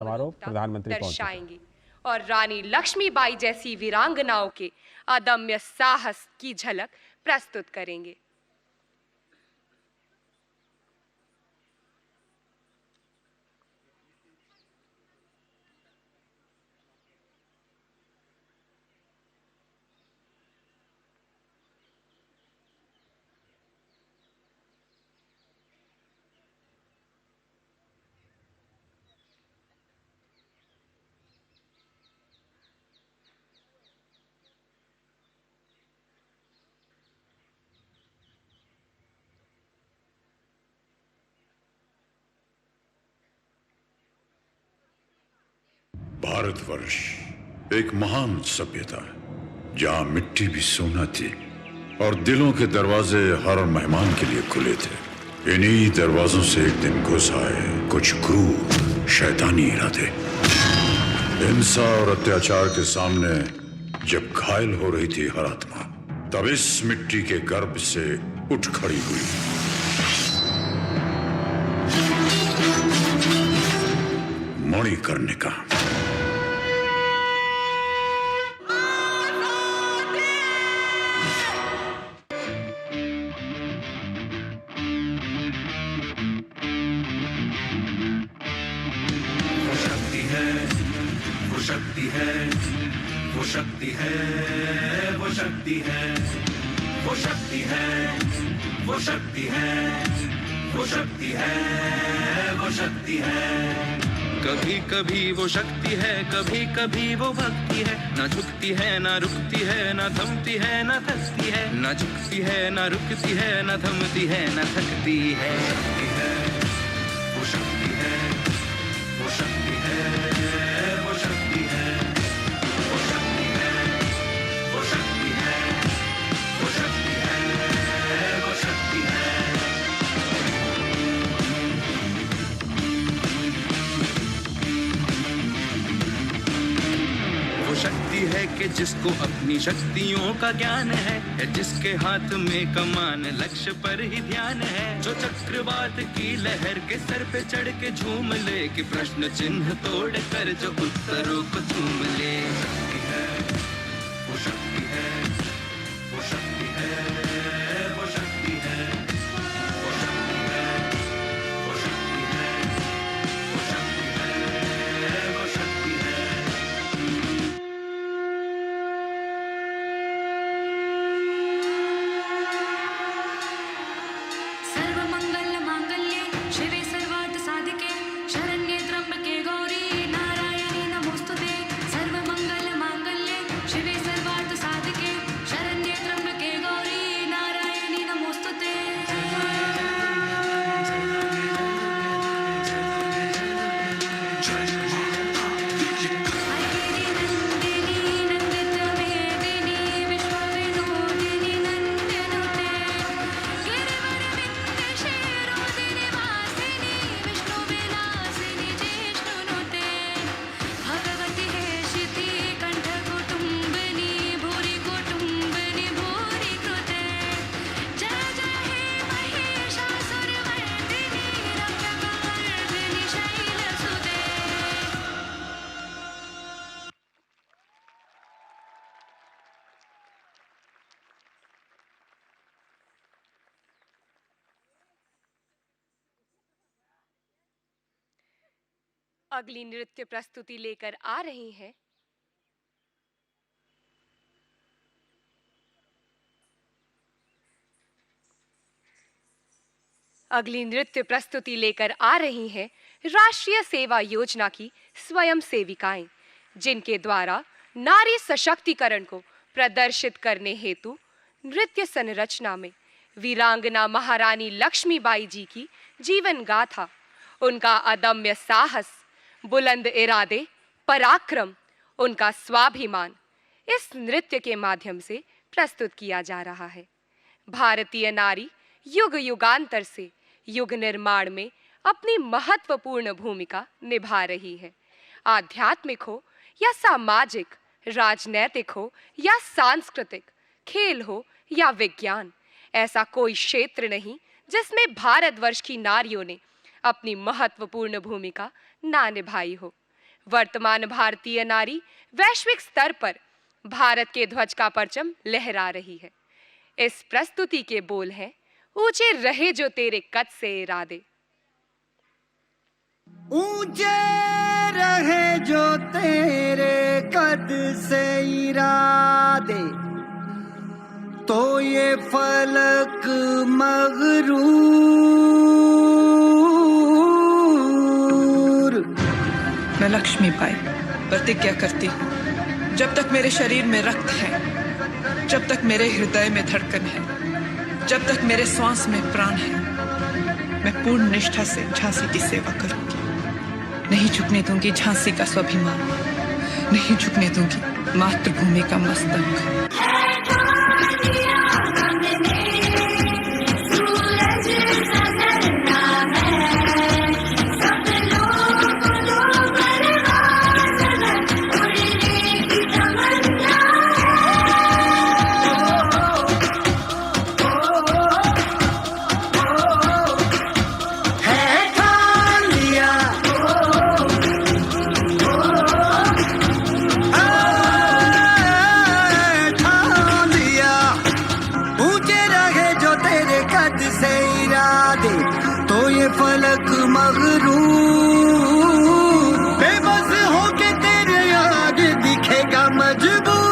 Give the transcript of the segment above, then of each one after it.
समारोह प्रधानमंत्री पहुंचे। दर्शाएंगे और रानी लक्ष्मीबाई जैसी वीरांगनाओं के अदम्य साहस की झलक प्रस्तुत करेंगे। भारतवर्ष एक महान सभ्यता है जहां मिट्टी भी सोना थी और दिलों के दरवाजे हर मेहमान के लिए खुले थे। इन्हीं दरवाजों से एक दिन घुस आए कुछ क्रूर शैतानी इरादे। हिंसा और अत्याचार के सामने जब घायल हो रही थी हर आत्मा, तब इस मिट्टी के गर्भ से उठ खड़ी हुई मणिकर्णिका। वो शक्ति है, वो शक्ति है, वो शक्ति है, वो शक्ति है, वो शक्ति है, वो शक्ति है, वो शक्ति है। कभी कभी वो शक्ति है, कभी कभी वो भक्ति है। ना झुकती है, ना रुकती है, ना थमती है, ना थकती है। ना झुकती है, ना रुकती है, ना थमती है, ना थकती है। वो शक्ति है, वो शक्ति है, वो शक्ति है, वो शक्ति है, वो शक्ति है, वो शक्ति है, वो शक्ति है। वो शक्ति है कि जिसको अपनी शक्तियों का ज्ञान है, जिसके हाथ में कमान लक्ष्य पर ही ध्यान है। जो चक्रवात की लहर के सर पे चढ़ के झूम ले, कि प्रश्न चिन्ह तोड़ कर जो उत्तरों को चूम ले। वो शक्ति है, वो शक्ति है, वो शक्ति है, वो शक्ति है, वो शक्ति है, वो शक्ति है, वो शक्ति है। सर्वमंगल मांगल्ये शिवे सर्वार्थ साधिके शरण्ये त्र्यंबके गौरी नारायणी नमोस्तुते। सर्वमंगल मांगल्ये शिवे सर्वार्थ साधिके शरण्ये त्र्यंबके गौरी नारायणी नमोस्तुते। नंदिनी नंदित मेदिनी विश्वविनोदिनी नंदनुते। गिरिवर विंध्य शिरोदिनि वासिनी विष्णुविलासिनी जिष्णुनुते। भगवति हेशिति कंठकुटुम्बिनी भूरि कुटुम्बिनी भूरि कृते। जय जय हे महिषासुरमर्दिनी रम्यकवर्धिनि शैलसुते। अगली नृत्य प्रस्तुति लेकर आ रही हैं अगली नृत्य प्रस्तुति लेकर आ रही हैं राष्ट्रीय सेवा योजना की स्वयं सेविकाएं, जिनके द्वारा नारी सशक्तिकरण को प्रदर्शित करने हेतु नृत्य संरचना में वीरांगना महारानी लक्ष्मीबाई जी की जीवन गाथा, उनका अदम्य साहस, बुलंद इरादे, पराक्रम, उनका स्वाभिमान इस नृत्य के माध्यम से प्रस्तुत किया जा रहा है। भारतीय नारी युग युगांतर से युग निर्माण में अपनी महत्वपूर्ण भूमिका निभा रही है। आध्यात्मिक हो या सामाजिक, राजनैतिक हो या सांस्कृतिक, खेल हो या विज्ञान, ऐसा कोई क्षेत्र नहीं जिसमें भारतवर्ष की नारियों ने अपनी महत्वपूर्ण भूमिका ना निभाई हो। वर्तमान भारतीय नारी वैश्विक स्तर पर भारत के ध्वज का परचम लहरा रही है। इस प्रस्तुति के बोल हैं, ऊंचे रहे जो तेरे कद से इरादे। ऊंचे रहे जो तेरे कद से इरादे, तो ये फलक मगरूर। मैं लक्ष्मीबाई प्रतिज्ञा करती हूँ, जब तक मेरे शरीर में रक्त है, जब तक मेरे हृदय में धड़कन है, जब तक मेरे श्वास में प्राण है, मैं पूर्ण निष्ठा से झांसी की सेवा करूंगी। नहीं झुकने दूंगी झांसी का स्वाभिमान, नहीं झुकने दूंगी मातृभूमि का मस्तक। तो ये फलक मगरूर, बेबस होके तेरे आगे दिखेगा मजबूर।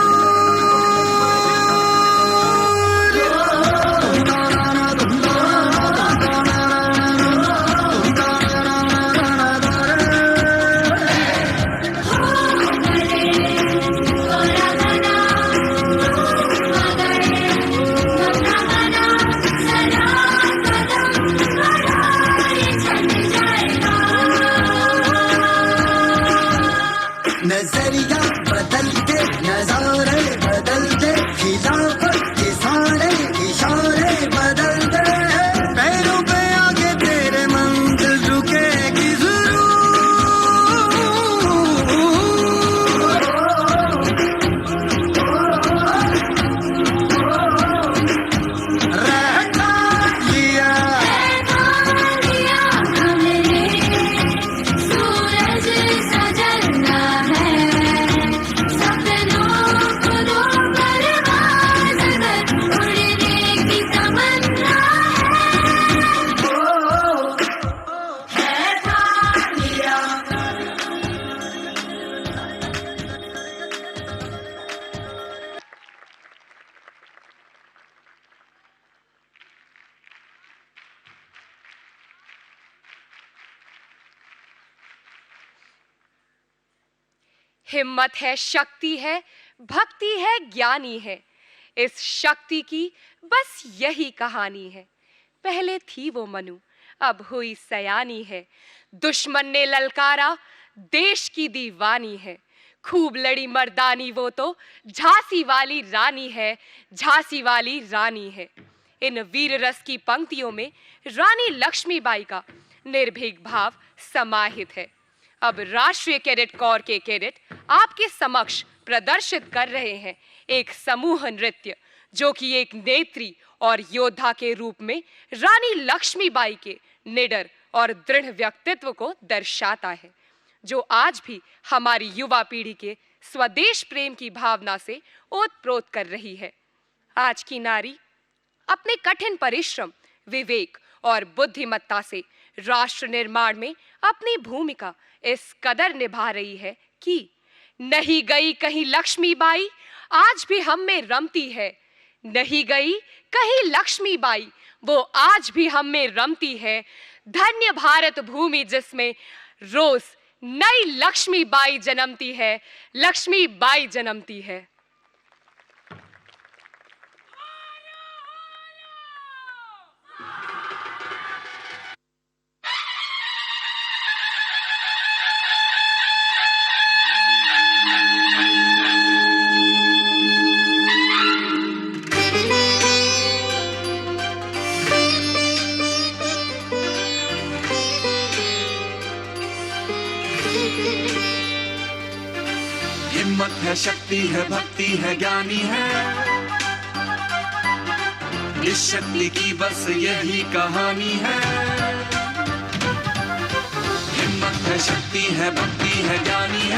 नजरिया बदल के नजारे बदल दे, खिलाफत के सारे इशारे बदल दे, पैरों पे आगे तेरे मंजिल रुकेगी जरूर। रहता लिया हमने सूरज सजना है, सपनों को दो परवाज़ कर उड़ने की तमन्ना है लिया। हिम्मत है, शक्ति है, भक्ति है, ज्ञानी है। इस शक्ति की बस यही कहानी है। पहले थी वो मनु, अब हुई सयानी है। दुश्मन ने ललकारा, देश की दीवानी है। खूब लड़ी मर्दानी वो तो झांसी वाली रानी है, झांसी वाली रानी है। इन वीर रस की पंक्तियों में रानी लक्ष्मीबाई का निर्भीक भाव समाहित है। अब राष्ट्रीय कैडेट कोर के कैडेट आपके समक्ष प्रदर्शित कर रहे हैं एक समूह नृत्य, जो कि एक नेत्री और योद्धा के रूप में रानी लक्ष्मीबाई के निडर और दृढ़ व्यक्तित्व को दर्शाता है, जो आज भी हमारी युवा पीढ़ी के स्वदेश प्रेम की भावना से ओतप्रोत कर रही है। आज की नारी अपने कठिन परिश्रम, विवेक और बुद्धिमत्ता से राष्ट्र निर्माण में अपनी भूमिका इस कदर निभा रही है कि नहीं गई कहीं लक्ष्मीबाई, आज भी हम में रमती है। नहीं गई कहीं लक्ष्मीबाई, वो आज भी हम में रमती है। धन्य भारत भूमि जिसमें रोज नई लक्ष्मीबाई जन्मती है, लक्ष्मीबाई जन्मती है। हिम्मत है, शक्ति है, भक्ति है, ज्ञानी है। इस शक्ति की बस यही कहानी है। हिम्मत है, शक्ति है, भक्ति है, ज्ञानी है।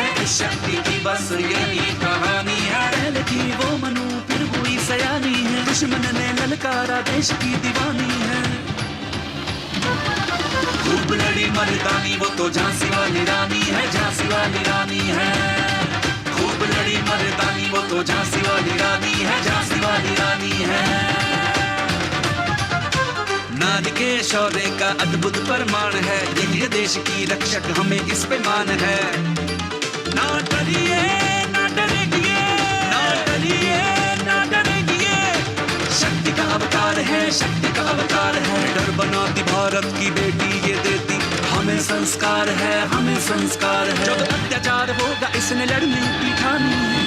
बस यही कहानी है। पहले थी वो मनु फिर हुई सयानी है, दुश्मन ने ललकारा देश की दीवानी है। खूब लड़ी मर्दानी वो तो झांसी वाली रानी है, झांसी वाली रानी है। खूब लड़ी मर्दानी वो तो झांसी वाली रानी है, झांसी वाली रानी है। नारी के शौर्य का अद्भुत प्रमाण है, यही देश की रक्षक हमें इस पे मान है। ना डरिए ना डरेंगे, ना डरिए ना डरेंगे, शक्ति का अवतार है, शक्ति का अवतार है। डर बनाती भारत की बेटी ये देती हमें संस्कार है, हमें संस्कार है। जब अत्याचार होगा इसने लड़ने की ठानी है।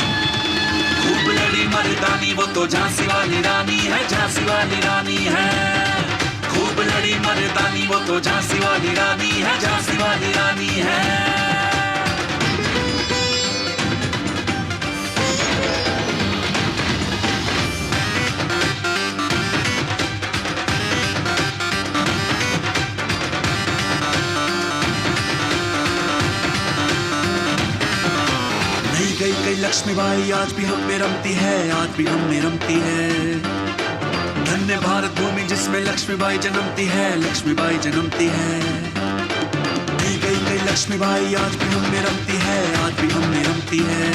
खूब लड़ी मर्दानी वो तो झांसी वाली रानी है, झांसी वाली रानी है। खूब लड़ी मर्दानी वो तो झांसी वाली रानी है, झांसी वाली रानी है। नहीं गई कई लक्ष्मीबाई आज भी हम में रमती है, आज भी हम में रमती है। धन्य भारत भूमि जिसमें लक्ष्मीबाई जन्मती है, लक्ष्मीबाई जन्मती है। नहीं गई कई लक्ष्मीबाई आज भी हम में रमती है, आज भी हम में रमती है।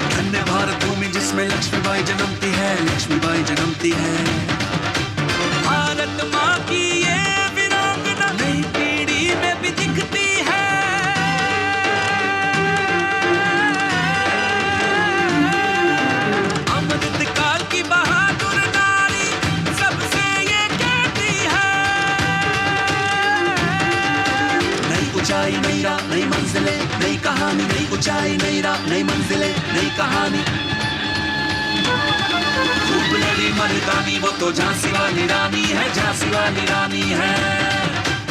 धन्य भारत भूमि जिसमें लक्ष्मीबाई जन्मती है, लक्ष्मीबाई जन्मती है। भारत माँ की ये वीरांगना नई पीढ़ी में भी दिखती है। अमृत काल की बहादुर नारी सबसे ये कहती है। नई ऊंचाई नई राह नई मंजिलें, नई कहानी नई ऊंचाई नई राह नई मंजिलें, नई कहानी। खूब लड़ी मर्दानी वो तो झांसी वाली रानी है, झांसी वाली रानी है।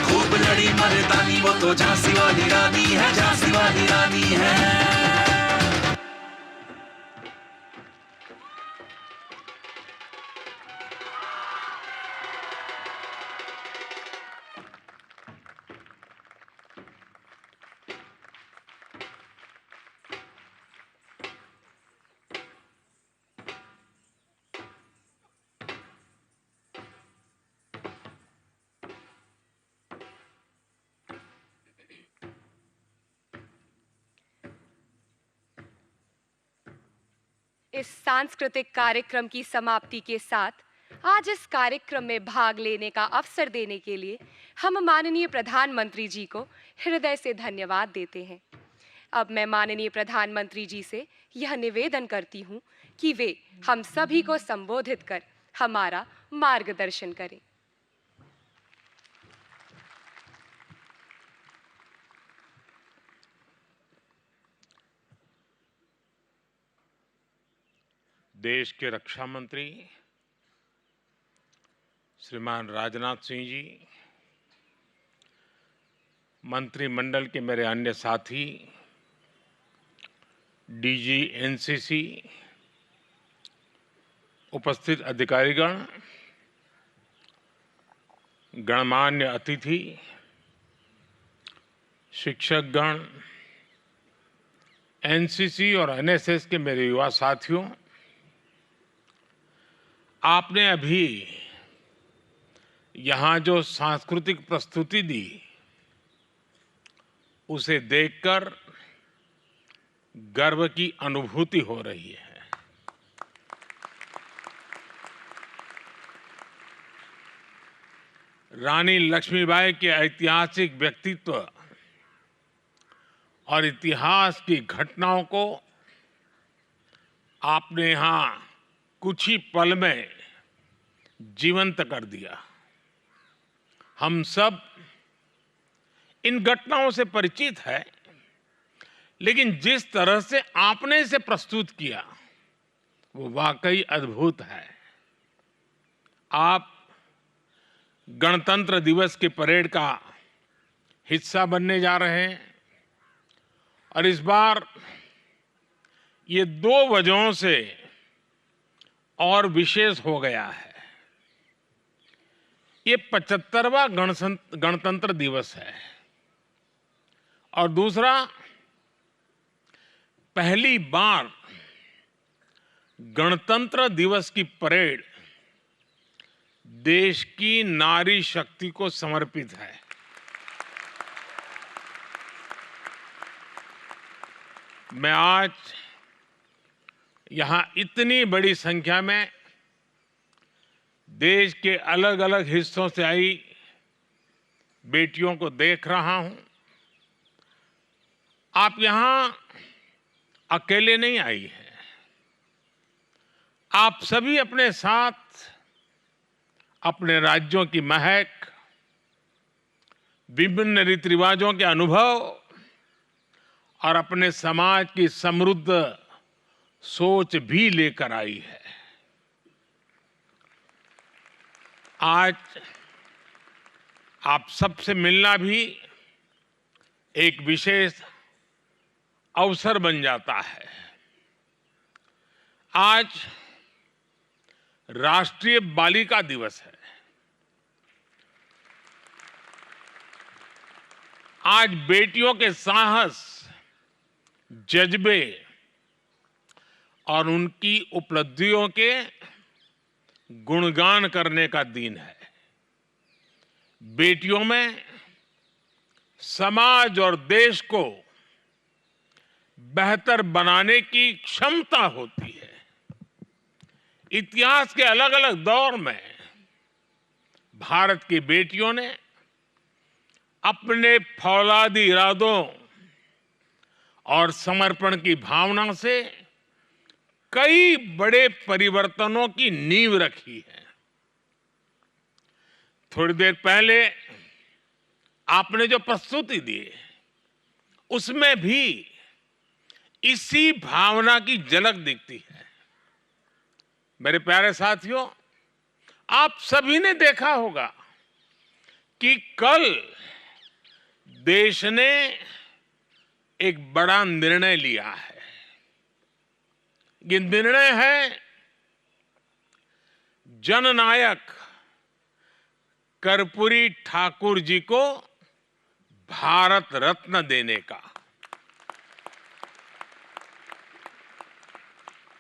खूब लड़ी मर्दानी वो तो झांसी वाली रानी है, झांसी वाली रानी है। इस सांस्कृतिक कार्यक्रम की समाप्ति के साथ आज इस कार्यक्रम में भाग लेने का अवसर देने के लिए हम माननीय प्रधानमंत्री जी को हृदय से धन्यवाद देते हैं। अब मैं माननीय प्रधानमंत्री जी से यह निवेदन करती हूँ कि वे हम सभी को संबोधित कर हमारा मार्गदर्शन करें। देश के रक्षा मंत्री श्रीमान राजनाथ सिंह जी, मंत्रिमंडल के मेरे अन्य साथी, डीजी एनसीसी, उपस्थित अधिकारीगण, गणमान्य अतिथि, शिक्षकगण, एनसीसी और एनएसएस के मेरे युवा साथियों, आपने अभी यहाँ जो सांस्कृतिक प्रस्तुति दी उसे देखकर गर्व की अनुभूति हो रही है। रानी लक्ष्मीबाई के ऐतिहासिक व्यक्तित्व और इतिहास की घटनाओं को आपने यहाँ कुछ ही पल में जीवंत कर दिया। हम सब इन घटनाओं से परिचित हैं, लेकिन जिस तरह से आपने इसे प्रस्तुत किया वो वाकई अद्भुत है। आप गणतंत्र दिवस के परेड का हिस्सा बनने जा रहे हैं और इस बार ये 2 वजहों से और विशेष हो गया है। ये 75वां गणतंत्र दिवस है और दूसरा पहली बार गणतंत्र दिवस की परेड देश की नारी शक्ति को समर्पित है। मैं आज यहां इतनी बड़ी संख्या में देश के अलग अलग हिस्सों से आई बेटियों को देख रहा हूं। आप यहां अकेले नहीं आई हैं। आप सभी अपने साथ अपने राज्यों की महक, विभिन्न रीति रिवाजों के अनुभव और अपने समाज की समृद्ध सोच भी लेकर आई है। आज आप सबसे मिलना भी एक विशेष अवसर बन जाता है। आज राष्ट्रीय बालिका दिवस है। आज बेटियों के साहस, जज्बे और उनकी उपलब्धियों के गुणगान करने का दिन है। बेटियों में समाज और देश को बेहतर बनाने की क्षमता होती है। इतिहास के अलग अलग दौर में भारत की बेटियों ने अपने फौलादी इरादों और समर्पण की भावना से कई बड़े परिवर्तनों की नींव रखी है। थोड़ी देर पहले आपने जो प्रस्तुति दी उसमें भी इसी भावना की झलक दिखती है। मेरे प्यारे साथियों, आप सभी ने देखा होगा कि कल देश ने एक बड़ा निर्णय लिया है। ये निर्णय है जननायक कर्पूरी ठाकुर जी को भारत रत्न देने का।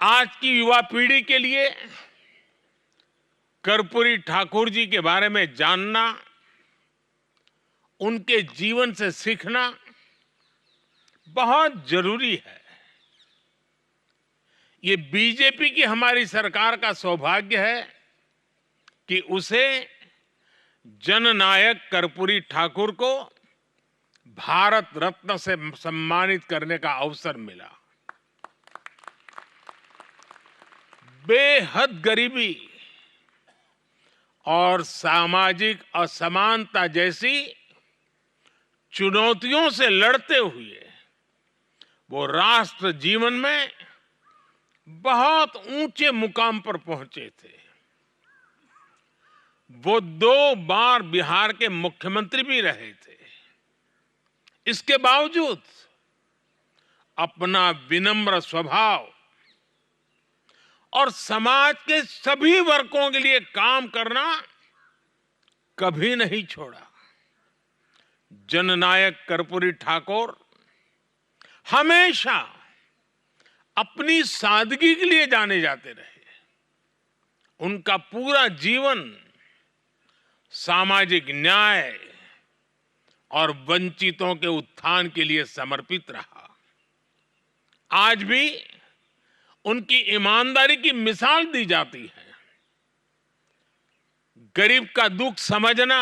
आज की युवा पीढ़ी के लिए कर्पूरी ठाकुर जी के बारे में जानना, उनके जीवन से सीखना बहुत जरूरी है। ये बीजेपी की हमारी सरकार का सौभाग्य है कि उसे जननायक कर्पूरी ठाकुर को भारत रत्न से सम्मानित करने का अवसर मिला। बेहद गरीबी और सामाजिक असमानता जैसी चुनौतियों से लड़ते हुए वो राष्ट्र जीवन में बहुत ऊंचे मुकाम पर पहुंचे थे। वो 2 बार बिहार के मुख्यमंत्री भी रहे थे। इसके बावजूद अपना विनम्र स्वभाव और समाज के सभी वर्गों के लिए काम करना कभी नहीं छोड़ा। जननायक कर्पूरी ठाकुर हमेशा अपनी सादगी के लिए जाने जाते रहे। उनका पूरा जीवन सामाजिक न्याय और वंचितों के उत्थान के लिए समर्पित रहा। आज भी उनकी ईमानदारी की मिसाल दी जाती है। गरीब का दुख समझना,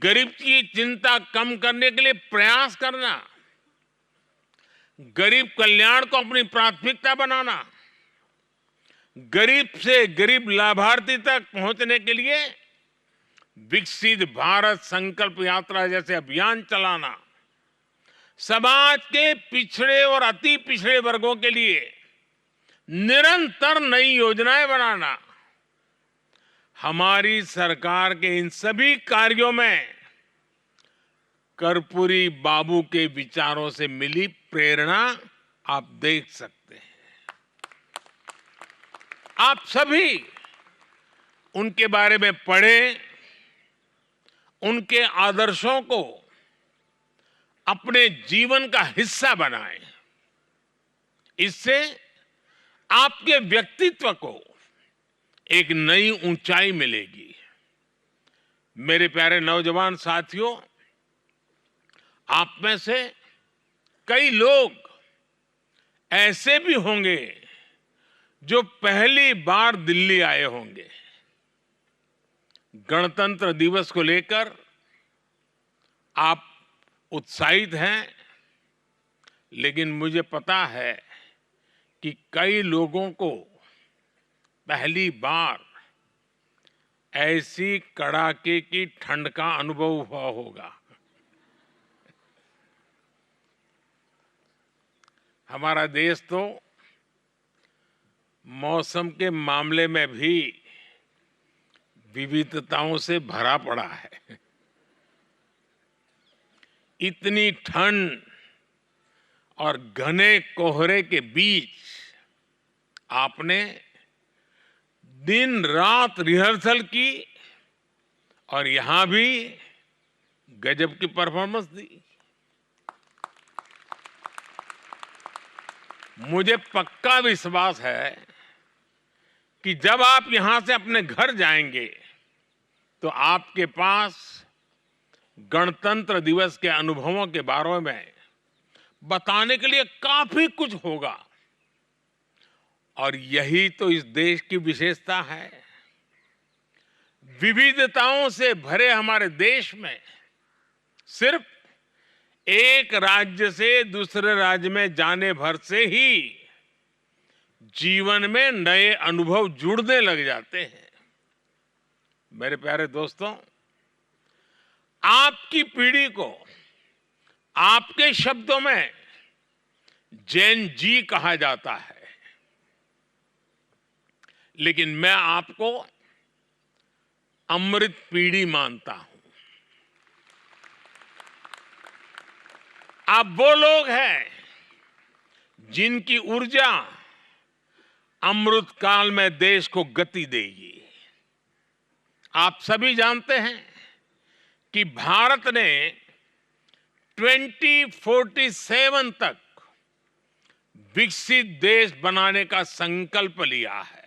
गरीब की चिंता कम करने के लिए प्रयास करना, गरीब कल्याण को अपनी प्राथमिकता बनाना, गरीब से गरीब लाभार्थी तक पहुंचने के लिए विकसित भारत संकल्प यात्रा जैसे अभियान चलाना, समाज के पिछड़े और अति पिछड़े वर्गों के लिए निरंतर नई योजनाएं बनाना, हमारी सरकार के इन सभी कार्यों में कर्पूरी बाबू के विचारों से मिली प्रेरणा आप देख सकते हैं। आप सभी उनके बारे में पढ़ें, उनके आदर्शों को अपने जीवन का हिस्सा बनाएं। इससे आपके व्यक्तित्व को एक नई ऊंचाई मिलेगी। मेरे प्यारे नौजवान साथियों, आप में से कई लोग ऐसे भी होंगे जो पहली बार दिल्ली आए होंगे। गणतंत्र दिवस को लेकर आप उत्साहित हैं, लेकिन मुझे पता है कि कई लोगों को पहली बार ऐसी कड़ाके की ठंड का अनुभव हुआ होगा। हमारा देश तो मौसम के मामले में भी विविधताओं से भरा पड़ा है। इतनी ठंड और घने कोहरे के बीच आपने दिन रात रिहर्सल की और यहां भी गजब की परफॉर्मेंस दी। मुझे पक्का विश्वास है कि जब आप यहां से अपने घर जाएंगे तो आपके पास गणतंत्र दिवस के अनुभवों के बारे में बताने के लिए काफी कुछ होगा। और यही तो इस देश की विशेषता है। विविधताओं से भरे हमारे देश में सिर्फ एक राज्य से दूसरे राज्य में जाने भर से ही जीवन में नए अनुभव जुड़ने लग जाते हैं। मेरे प्यारे दोस्तों, आपकी पीढ़ी को आपके शब्दों में जेन जी कहा जाता है, लेकिन मैं आपको अमृत पीढ़ी मानता हूं। आप वो लोग हैं जिनकी ऊर्जा अमृत काल में देश को गति देगी। आप सभी जानते हैं कि भारत ने 2047 तक विकसित देश बनाने का संकल्प लिया है।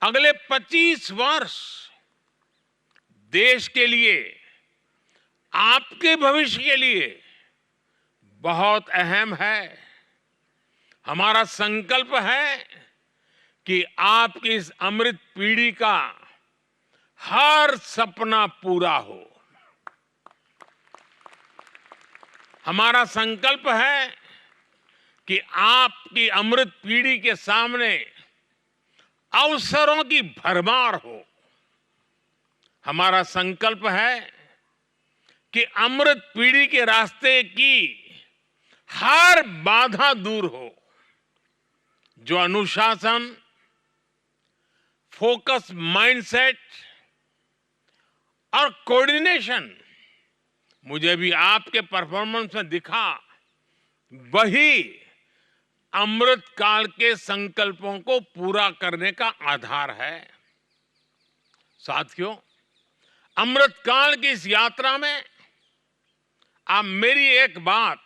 अगले 25 वर्ष देश के लिए, आपके भविष्य के लिए बहुत अहम है। हमारा संकल्प है कि आपकी इस अमृत पीढ़ी का हर सपना पूरा हो। हमारा संकल्प है कि आपकी अमृत पीढ़ी के सामने अवसरों की भरमार हो। हमारा संकल्प है कि अमृत पीढ़ी के रास्ते की हर बाधा दूर हो। जो अनुशासन, फोकस माइंडसेट और कोऑर्डिनेशन मुझे भी आपके परफॉर्मेंस में दिखा, वही अमृत काल के संकल्पों को पूरा करने का आधार है। साथियों, अमृत काल की इस यात्रा में आप मेरी एक बात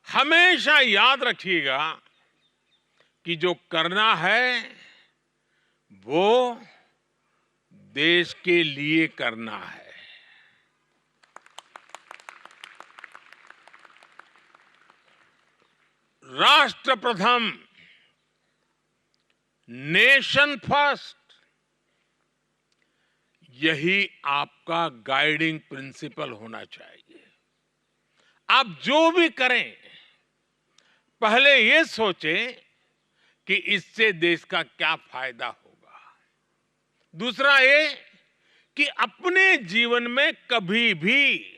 हमेशा याद रखिएगा कि जो करना है वो देश के लिए करना है। राष्ट्र प्रथम, नेशन फर्स्ट, यही आपका गाइडिंग प्रिंसिपल होना चाहिए। आप जो भी करें, पहले ये सोचें कि इससे देश का क्या फायदा होगा। दूसरा ये कि अपने जीवन में कभी भी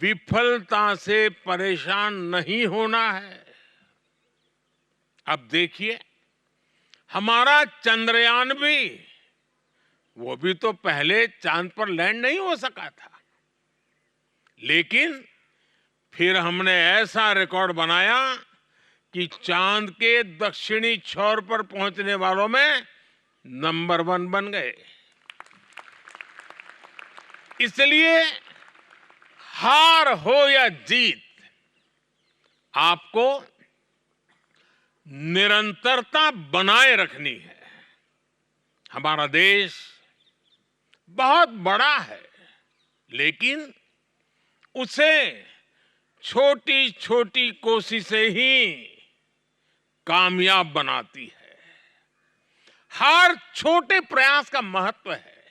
विफलता से परेशान नहीं होना है। अब देखिए, हमारा चंद्रयान भी, वो भी तो पहले चांद पर लैंड नहीं हो सका था, लेकिन फिर हमने ऐसा रिकॉर्ड बनाया कि चांद के दक्षिणी छोर पर पहुंचने वालों में नंबर 1 बन गए। इसलिए हार हो या जीत, आपको निरंतरता बनाए रखनी है। हमारा देश बहुत बड़ा है, लेकिन उसे छोटी छोटी कोशिशें ही कामयाब बनाती है। हर छोटे प्रयास का महत्व है,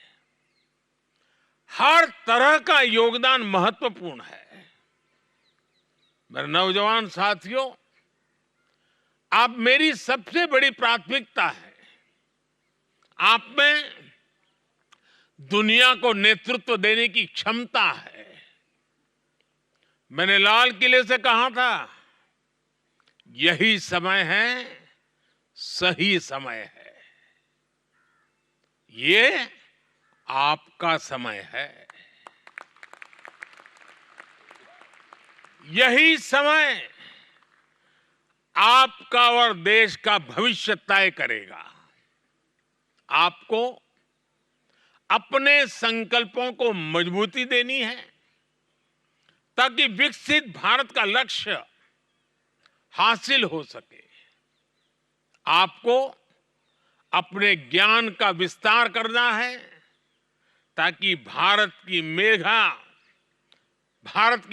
हर तरह का योगदान महत्वपूर्ण है। मेरे नौजवान साथियों, आप मेरी सबसे बड़ी प्राथमिकता है। आप में दुनिया को नेतृत्व देने की क्षमता है। मैंने लाल किले से कहा था, यही समय है, सही समय है। ये आपका समय है। यही समय आपका और देश का भविष्य तय करेगा। आपको अपने संकल्पों को मजबूती देनी है, ताकि विकसित भारत का लक्ष्य हासिल हो सके। आपको अपने ज्ञान का विस्तार करना है, ताकि भारत की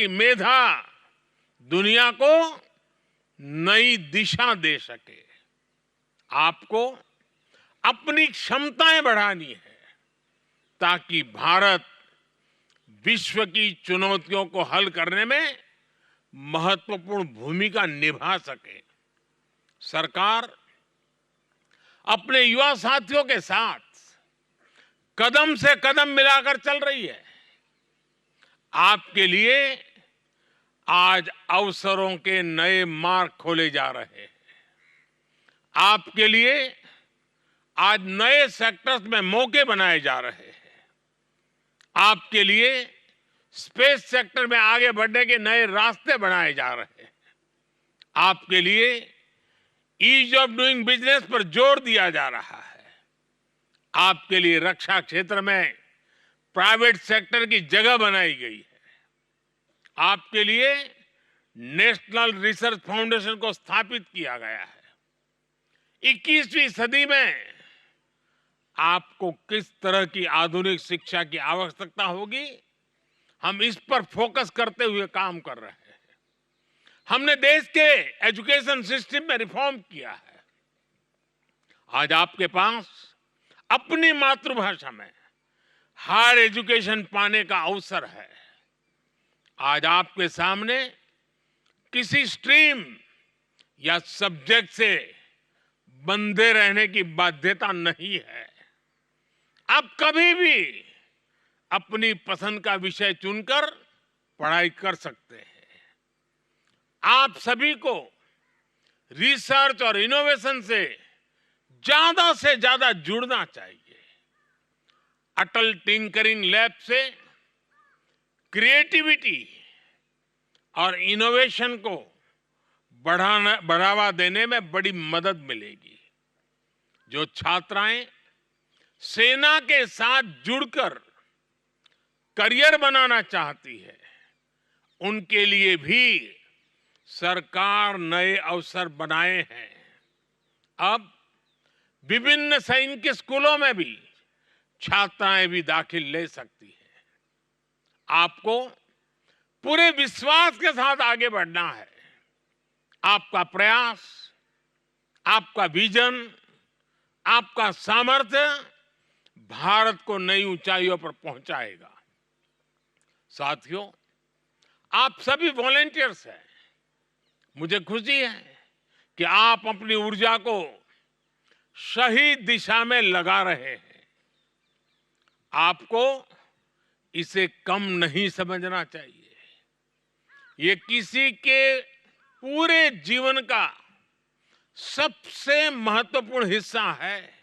मेधा दुनिया को नई दिशा दे सके। आपको अपनी क्षमताएं बढ़ानी है, ताकि भारत विश्व की चुनौतियों को हल करने में महत्वपूर्ण भूमिका निभा सके। सरकार अपने युवा साथियों के साथ कदम से कदम मिलाकर चल रही है। आपके लिए आज अवसरों के नए मार्ग खोले जा रहे हैं। आपके लिए आज नए सेक्टर्स में मौके बनाए जा रहे हैं। आपके लिए स्पेस सेक्टर में आगे बढ़ने के नए रास्ते बनाए जा रहे हैं। आपके लिए ईज ऑफ डूइंग बिजनेस पर जोर दिया जा रहा है। आपके लिए रक्षा क्षेत्र में प्राइवेट सेक्टर की जगह बनाई गई है। आपके लिए नेशनल रिसर्च फाउंडेशन को स्थापित किया गया है। 21वीं सदी में आपको किस तरह की आधुनिक शिक्षा की आवश्यकता होगी, हम इस पर फोकस करते हुए काम कर रहे हैं। हमने देश के एजुकेशन सिस्टम में रिफॉर्म किया है। आज आपके पास अपनी मातृभाषा में हायर एजुकेशन पाने का अवसर है। आज आपके सामने किसी स्ट्रीम या सब्जेक्ट से बंधे रहने की बाध्यता नहीं है। आप कभी भी अपनी पसंद का विषय चुनकर पढ़ाई कर सकते हैं। आप सभी को रिसर्च और इनोवेशन से ज्यादा जुड़ना चाहिए। अटल टिंकरिंग लैब से क्रिएटिविटी और इनोवेशन को बढ़ावा देने में बड़ी मदद मिलेगी। जो छात्राएं सेना के साथ जुड़कर करियर बनाना चाहती है, उनके लिए भी सरकार नए अवसर बनाए हैं। अब विभिन्न सैनिक स्कूलों में भी छात्राएं भी दाखिल ले सकती हैं। आपको पूरे विश्वास के साथ आगे बढ़ना है। आपका प्रयास, आपका विजन, आपका सामर्थ्य भारत को नई ऊंचाइयों पर पहुंचाएगा। साथियों, आप सभी वॉलेंटियर्स हैं। मुझे खुशी है कि आप अपनी ऊर्जा को सही दिशा में लगा रहे हैं। आपको इसे कम नहीं समझना चाहिए। ये किसी के पूरे जीवन का सबसे महत्वपूर्ण हिस्सा है,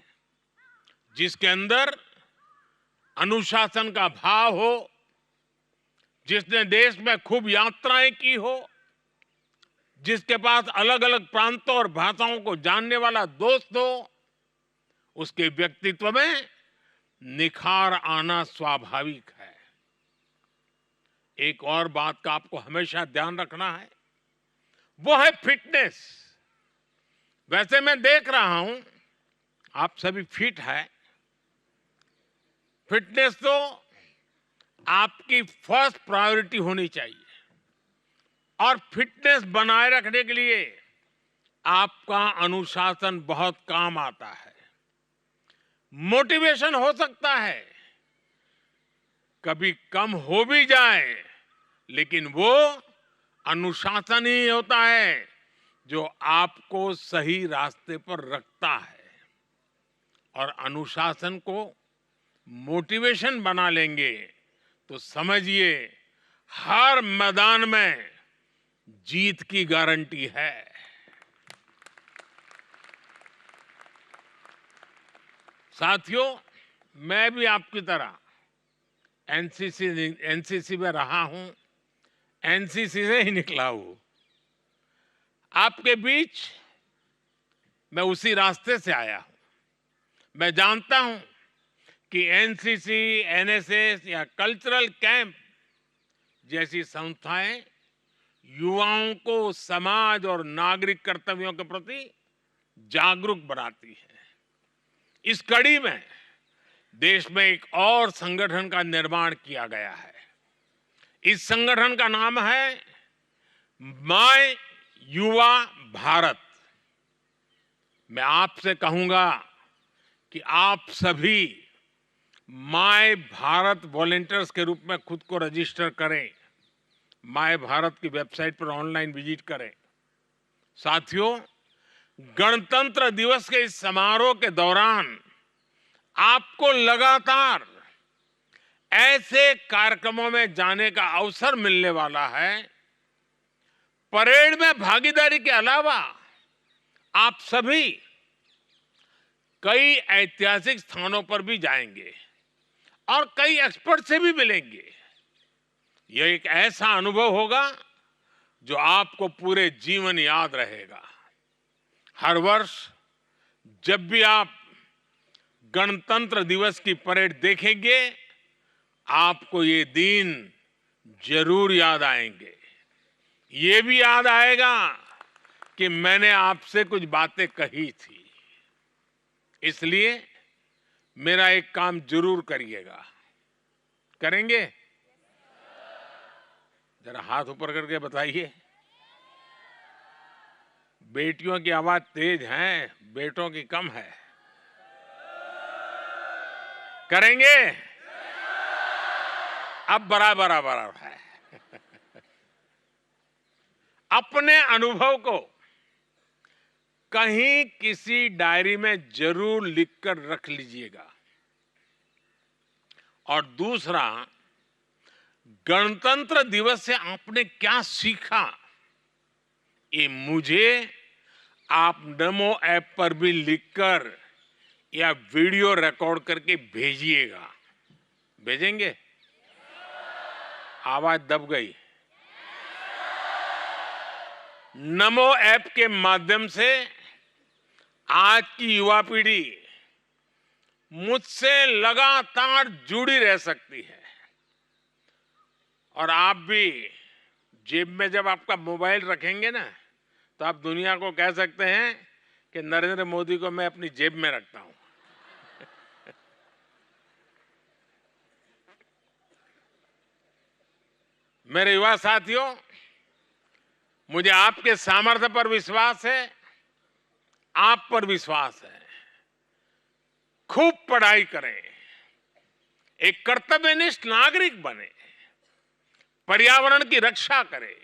जिसके अंदर अनुशासन का भाव हो, जिसने देश में खूब यात्राएं की हो, जिसके पास अलग अलग प्रांतों और भाषाओं को जानने वाला दोस्त हो, उसके व्यक्तित्व में निखार आना स्वाभाविक है। एक और बात का आपको हमेशा ध्यान रखना है, वो है फिटनेस। वैसे मैं देख रहा हूं आप सभी फिट हैं। फिटनेस तो आपकी फर्स्ट प्रायोरिटी होनी चाहिए और फिटनेस बनाए रखने के लिए आपका अनुशासन बहुत काम आता है। मोटिवेशन हो सकता है कभी कम हो भी जाए, लेकिन वो अनुशासन ही होता है जो आपको सही रास्ते पर रखता है। और अनुशासन को मोटिवेशन बना लेंगे तो समझिए हर मैदान में जीत की गारंटी है। साथियों, मैं भी आपकी तरह एनसीसी में रहा हूं, एनसीसी से ही निकला हूं। आपके बीच मैं उसी रास्ते से आया हूं। मैं जानता हूं कि एनसीसी, एनएसएस या कल्चरल कैंप जैसी संस्थाएं युवाओं को समाज और नागरिक कर्तव्यों के प्रति जागरूक बनाती है। इस कड़ी में देश में एक और संगठन का निर्माण किया गया है। इस संगठन का नाम है माय युवा भारत। मैं आपसे कहूंगा कि आप सभी माय भारत वॉलंटियर्स के रूप में खुद को रजिस्टर करें। माय भारत की वेबसाइट पर ऑनलाइन विजिट करें। साथियों, गणतंत्र दिवस के इस समारोह के दौरान आपको लगातार ऐसे कार्यक्रमों में जाने का अवसर मिलने वाला है। परेड में भागीदारी के अलावा आप सभी कई ऐतिहासिक स्थानों पर भी जाएंगे और कई एक्सपर्ट से भी मिलेंगे। यह एक ऐसा अनुभव होगा जो आपको पूरे जीवन याद रहेगा। हर वर्ष जब भी आप गणतंत्र दिवस की परेड देखेंगे, आपको ये दिन जरूर याद आएंगे। ये भी याद आएगा कि मैंने आपसे कुछ बातें कही थी। इसलिए मेरा एक काम जरूर करिएगा। करेंगे? जरा हाथ ऊपर करके बताइए। बेटियों की आवाज तेज है, बेटों की कम है। करेंगे? अब बराबर है। अपने अनुभव को कहीं किसी डायरी में जरूर लिखकर रख लीजिएगा। और दूसरा, गणतंत्र दिवस से आपने क्या सीखा, ये मुझे आप नमो ऐप पर भी लिखकर या वीडियो रिकॉर्ड करके भेजिएगा। भेजेंगे? आवाज दब गई। नमो ऐप के माध्यम से आज की युवा पीढ़ी मुझसे लगातार जुड़ी रह सकती है। और आप भी जेब में जब आपका मोबाइल रखेंगे ना, तो आप दुनिया को कह सकते हैं कि नरेंद्र मोदी को मैं अपनी जेब में रखता हूं। मेरे युवा साथियों, मुझे आपके सामर्थ्य पर विश्वास है, आप पर विश्वास है। खूब पढ़ाई करें, एक कर्तव्यनिष्ठ नागरिक बने, पर्यावरण की रक्षा करें,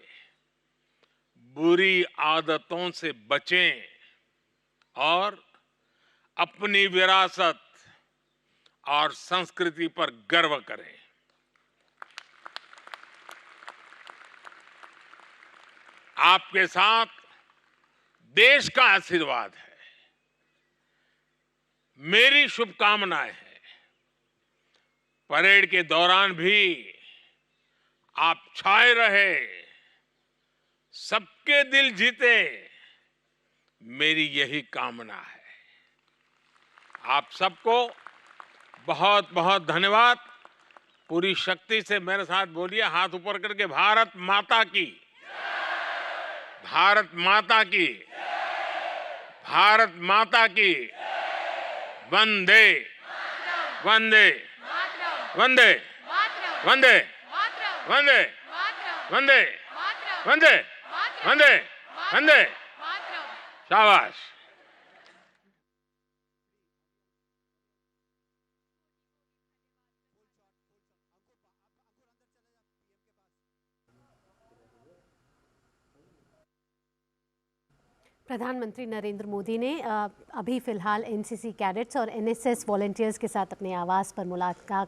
बुरी आदतों से बचें और अपनी विरासत और संस्कृति पर गर्व करें। आपके साथ देश का आशीर्वाद है। मेरी शुभकामनाएं हैं। परेड के दौरान भी आप छाए रहे, सबके दिल जीते, मेरी यही कामना है। आप सबको बहुत बहुत धन्यवाद। पूरी शक्ति से मेरे साथ बोलिए, हाथ ऊपर करके, भारत माता की, भारत माता की, भारत माता की। वंदे वंदे वंदे वंदे वंदे वंदे वंदे वंदे वंदे। शाबाश। प्रधानमंत्री नरेंद्र मोदी ने अभी फिलहाल एनसीसी कैडेट्स और एनएसएस वॉलंटियर्स के साथ अपने आवास पर मुलाकात